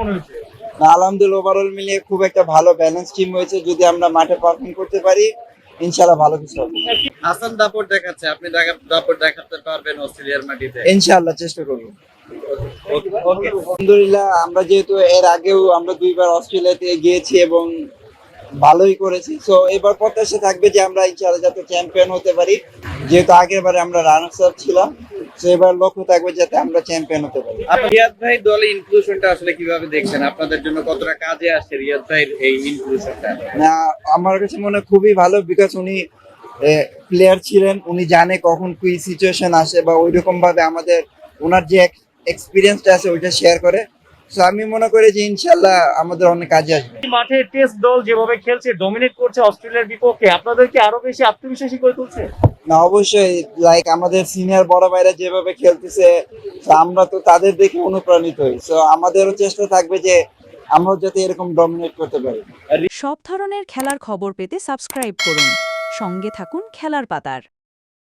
কেমন হয়েছে? না, আলহামদুলিল্লাহ ওভারঅল মিলিয়ে খুব একটা ভালো ব্যালেন্স টিম হয়েছে। যদি আমরা মাঠে পারফর্ম করতে পারি ইনশাআল্লাহ ভালো কিছু হবে। হাসান দাপট দেখাচ্ছে, আপনি দাপট দেখাতে পারবেন অস্ট্রেলিয়ার মাটিতে? ইনশাআল্লাহ চেষ্টা করবো। ওকে। আলহামদুলিল্লাহ আমরা যেহেতু এর আগেও আমরা 2বার অস্ট্রেলিয়াতে গিয়েছি এবং ভালোই করেছি, তো এবার প্রত্যাশা থাকবে যে আমরা ইনশাআল্লাহ যাতে চ্যাম্পিয়ন হতে পারি। যেহেতু আগের বারে আমরা রানার্স আপ ছিলাম, তো এবার লক্ষ্য থাকবে যাতে আমরা চ্যাম্পিয়ন হতে পারি। আপনি রিয়াদ ভাই দলে ইনক্লুশনটা আসলে কিভাবে দেখছেন? আপনাদের জন্য কতটা কাজে আসছে রিয়াদ ভাইয়ের এই ইনক্লুশনটা? না, আমার কাছে মনে হয় খুবই ভালো, বিকজ উনি প্লেয়ার ছিলেন, উনি জানে কখন কি সিচুয়েশন আসে বা ওইরকম ভাবে আমাদের ওনার যে এক্সপিরিয়েন্সটা আছে ওইটা শেয়ার করে। তো আমি মনে করি যে ইনশাল্লাহ আমাদের অনেক কাজে আসবে। এই মাঠে টেস্ট দল যেভাবে খেলছে, ডমিনেট করছে অস্ট্রেলিয়ার বিপক্ষে, আপনাদেরকে আরো বেশি আত্মবিশ্বাসী করে তুলছে? না, অবশ্যই, লাইক আমাদের সিনিয়র বড় ভাইরা যেভাবে খেলতেছে, তো আমরা তো তাদের দেখে অনুপ্রাণিত হই। তো আমাদেরও চেষ্টা থাকবে যে আমরাও যাতে এরকম ডমিনেট করতে পারি। সব ধরনের খেলার খবর পেতে সাবস্ক্রাইব করুন। সঙ্গে থাকুন খেলার পাতার।